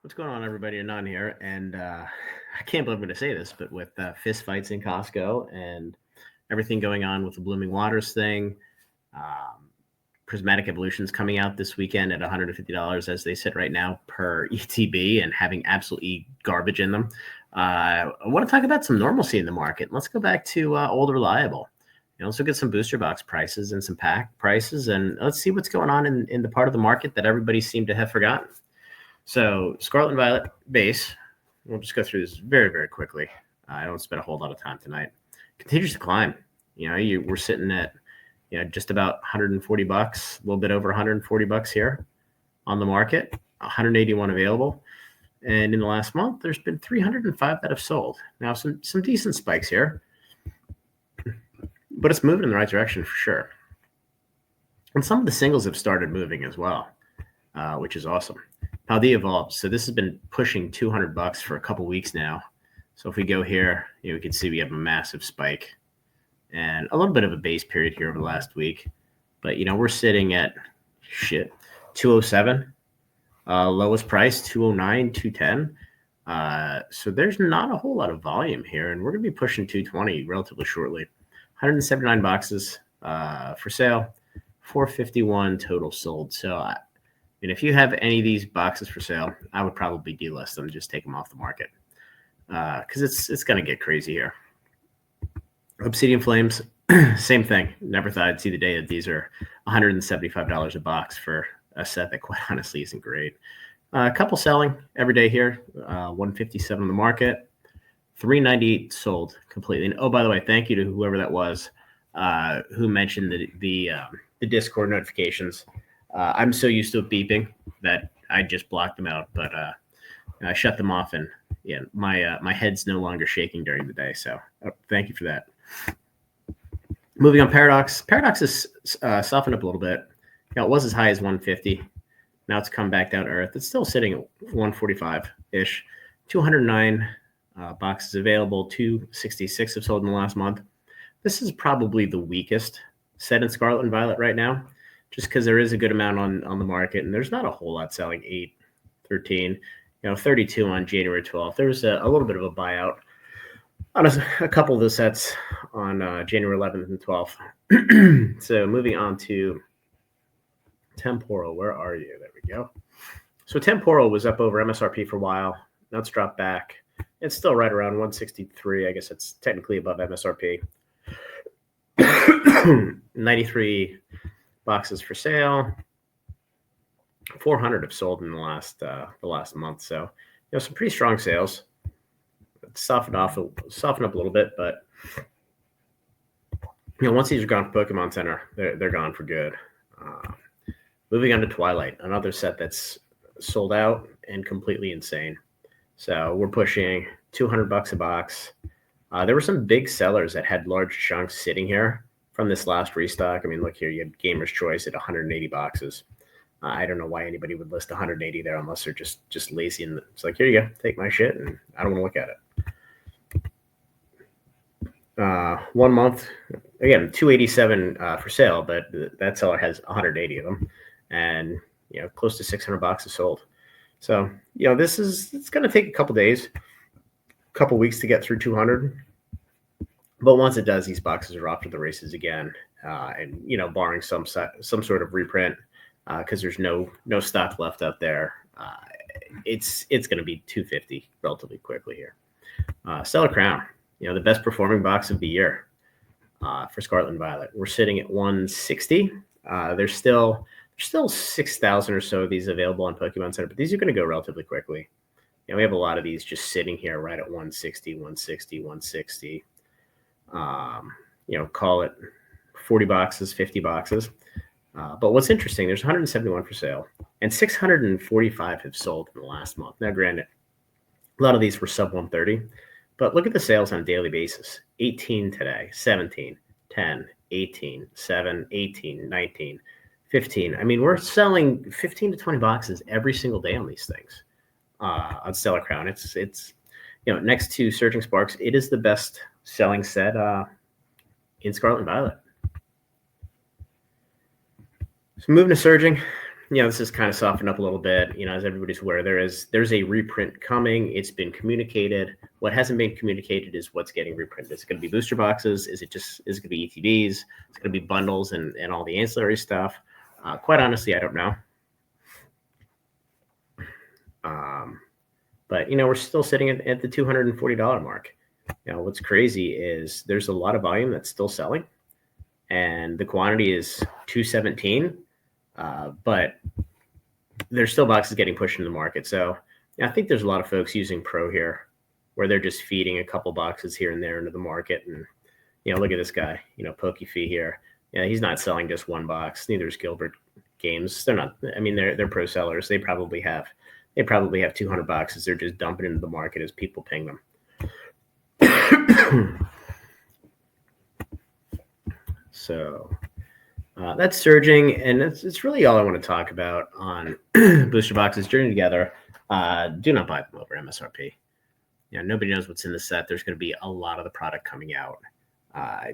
What's going on, everybody? Anon here, and I can't believe I'm going to say this, but with fist fights in Costco and everything going on with the Blooming Waters thing, um, Prismatic Evolutions coming out this weekend at $150 as they sit right now per ETB and having absolutely garbage in them. I want to talk about some normalcy in the market. Let's go back to old reliable. Let's look at some booster box prices and some pack prices, and let's see what's going on in the part of the market that everybody seemed to have forgotten. So Scarlet and Violet base, we'll just go through this very, very quickly. I don't spend a whole lot of time tonight. Continues to climb. We're sitting at just about 140 bucks, a little bit over 140 bucks here on the market, 181 available. And in the last month, there's been 305 that have sold. Now, some decent spikes here, but it's moving in the right direction for sure. And some of the singles have started moving as well, which is awesome. Paldea evolved. So this has been pushing 200 bucks for a couple weeks now. So if we go here, we can see we have a massive spike and a little bit of a base period here over the last week. But, we're sitting at 207, lowest price, 209, 210. So there's not a whole lot of volume here, and we're going to be pushing 220 relatively shortly. 179 boxes for sale, 451 total sold. So and if you have any of these boxes for sale, I would probably delist them, just take them off the market because it's going to get crazy here. Obsidian Flames, same thing. Never thought I'd see the day that these are $175 a box for a set that quite honestly isn't great. A couple selling every day here, 157 on the market, 398 sold completely. And oh, by the way, thank you to whoever that was who mentioned the Discord notifications. I'm so used to it beeping that I just blocked them out, but I shut them off, and my head's no longer shaking during the day. So thank you for that. Moving on, Paradox. Paradox has softened up a little bit. It was as high as 150. Now it's come back down to earth. It's still sitting at 145-ish. 209 boxes available. 266 have sold in the last month. This is probably the weakest set in Scarlet and Violet right now, just because there is a good amount on the market, and there's not a whole lot selling. 8, 13, 32 on January 12th. There was a little bit of a buyout on a couple of the sets on January 11th and 12th. So moving on to Temporal. Where are you? There we go. So Temporal was up over MSRP for a while. Now it's dropped back. It's still right around 163. I guess it's technically above MSRP. 93 boxes for sale. 400 have sold in the last month. So, some pretty strong sales. It's softened up a little bit, but once these are gone for Pokemon Center, they're gone for good. Moving on to Twilight, another set that's sold out and completely insane. So we're pushing 200 bucks a box. There were some big sellers that had large chunks sitting here from this last restock. I mean, look here, you had Gamer's Choice at 180 boxes. I don't know why anybody would list 180 there unless they're just lazy. And it's like, here you go, take my shit, and I don't want to look at it. 1 month, again, 287 for sale, but that seller has 180 of them, and close to 600 boxes sold. So it's going to take a couple days, a couple weeks to get through 200. But once it does, these boxes are off to the races again, and barring some sort of reprint, because there's no stock left out there, it's going to be 250 relatively quickly here. Stellar Crown, the best performing box of the year for Scarlet and Violet. We're sitting at 160. There's still 6,000 or so of these available on Pokemon Center, but these are going to go relatively quickly. We have a lot of these just sitting here right at 160, 160, 160. Call it 40 boxes, 50 boxes. But what's interesting, there's 171 for sale, and 645 have sold in the last month. Now, granted, a lot of these were sub 130, but look at the sales on a daily basis. 18 today, 17, 10, 18, 7, 18, 19, 15. I mean, we're selling 15 to 20 boxes every single day on these things on Stellar Crown. It's next to Surging Sparks, it is the best selling set in Scarlet and Violet. So moving to Surging, this is kind of softened up a little bit. As everybody's aware, there's a reprint coming. It's been communicated. What hasn't been communicated is what's getting reprinted. Is it going to be booster boxes? Is it going to be ETBs? Is it going to be bundles and all the ancillary stuff? Quite honestly, I don't know. But we're still sitting at the $240 mark. What's crazy is there's a lot of volume that's still selling, and the quantity is 217. But there's still boxes getting pushed into the market. So I think there's a lot of folks using Pro here, where they're just feeding a couple boxes here and there into the market. And look at this guy, PokeFee here. He's not selling just one box. Neither is Gilbert Games. They're not. I mean, they're pro sellers. They probably have 200 boxes. They're just dumping into the market as people ping them. So that's surging, and it's really all I want to talk about on booster boxes. Journey together. Do not buy them over MSRP. Nobody knows what's in the set. There's going to be a lot of the product coming out.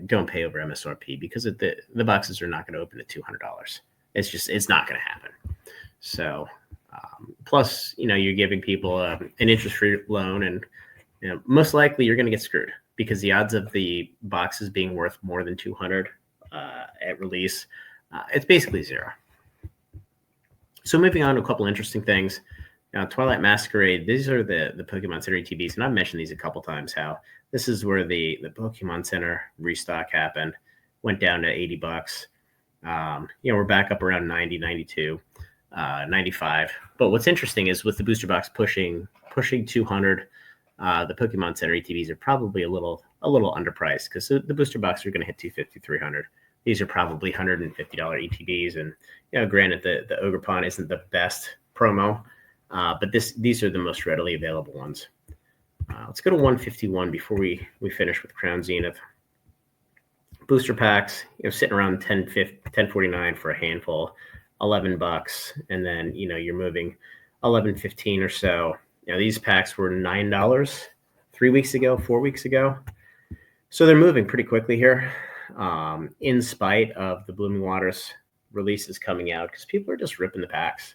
Don't pay over MSRP because the boxes are not going to open at $200. It's not going to happen. So plus, you're giving people an interest-free loan, and most likely you're going to get screwed because the odds of the boxes being worth more than 200 at release, it's basically zero. So moving on to a couple interesting things. Twilight Masquerade, these are the Pokemon Center ETBs, and I've mentioned these a couple times, how this is where the Pokemon Center restock happened, went down to $80. We're back up around 90, 92, 95. But what's interesting is with the booster box pushing 200, the Pokemon Center ETBs are probably a little underpriced because the booster box are going to hit 250, 300. These are probably $150 ETBs, and granted the Ogre Pond isn't the best promo, but these are the most readily available ones. Let's go to 151 before we finish with Crown Zenith. Booster packs, sitting around 1049 for a handful, $11, and then you're moving 11.15 or so. These packs were $9 4 weeks ago, so they're moving pretty quickly here. In spite of the Blooming Waters releases coming out, because people are just ripping the packs.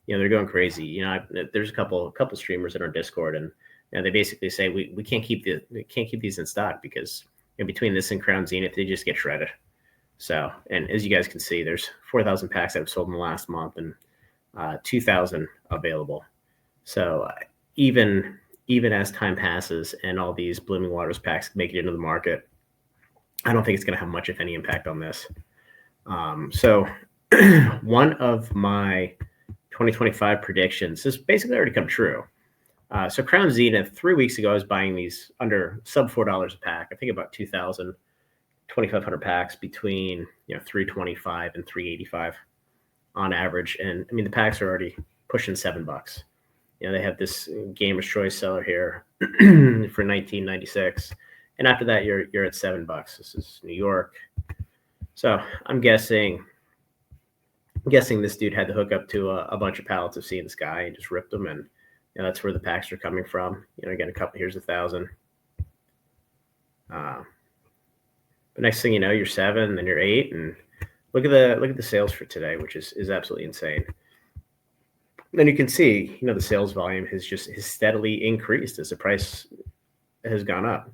They're going crazy. There's a couple streamers in our Discord, and they basically say we can't keep these in stock because between this and Crown Zenith, they just get shredded. So, and as you guys can see, there's 4,000 packs that have sold in the last month, and 2,000 available. So even as time passes and all these Blooming Waters packs make it into the market, I don't think it's going to have much, if any, impact on this. So one of my 2025 predictions has basically already come true. So Crown Zenith, 3 weeks ago, I was buying these under sub $4 a pack. I think about 2,500 packs between $325 and $385 on average. And I mean, the packs are already pushing $7. They have this Gamer's Choice seller here for $19.96. And after that, you're at $7. This is New York. So I'm guessing this dude had to hook up to a bunch of pallets of Sea in the Sky and just ripped them. And that's where the packs are coming from. Again, a couple, here's 1,000. But next thing you know, you're 7, then you're 8. And look at the sales for today, which is absolutely insane. Then you can see, the sales volume has steadily increased as the price has gone up.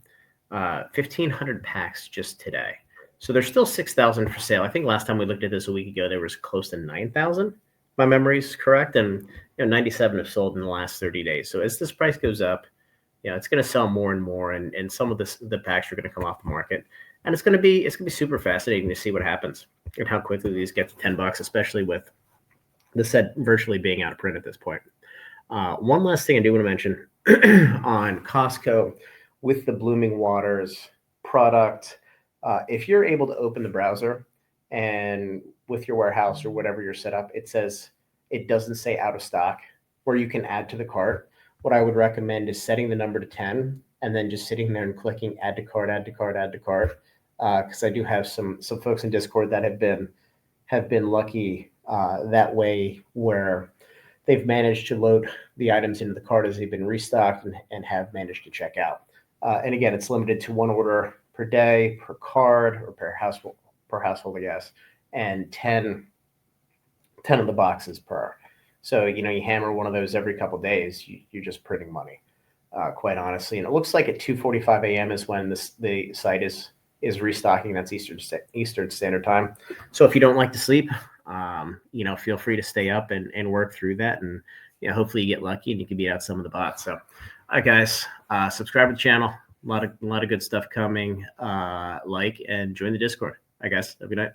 1,500 packs just today. So there's still 6,000 for sale. I think last time we looked at this a week ago, there was close to 9,000. My memory is correct, and 97 have sold in the last 30 days. So as this price goes up, it's going to sell more and more, and some of the packs are going to come off the market, and it's going to be super fascinating to see what happens and how quickly these get to $10, especially with the set virtually being out of print at this point. One last thing I do want to mention on Costco with the Blooming Waters product. If you're able to open the browser and with your warehouse or whatever you're set up, it doesn't say out of stock, where you can add to the cart. What I would recommend is setting the number to 10 and then just sitting there and clicking add to cart, add to cart, add to cart. Because I do have some folks in Discord that have been lucky that way, where they've managed to load the items into the cart as they've been restocked and have managed to check out. And again, it's limited to 1 order per day, per card, or per household, I guess, and 10 10 of the boxes per. So, you hammer one of those every couple of days, you're just printing money, quite honestly. And it looks like at 2:45 a.m. is when the site is restocking. That's Eastern Standard Time. So if you don't like to sleep, feel free to stay up and work through that. And hopefully you get lucky and you can beat out some of the bots. So, all right, guys, subscribe to the channel. A lot of good stuff coming. And join the Discord. All right, guys, have a good night.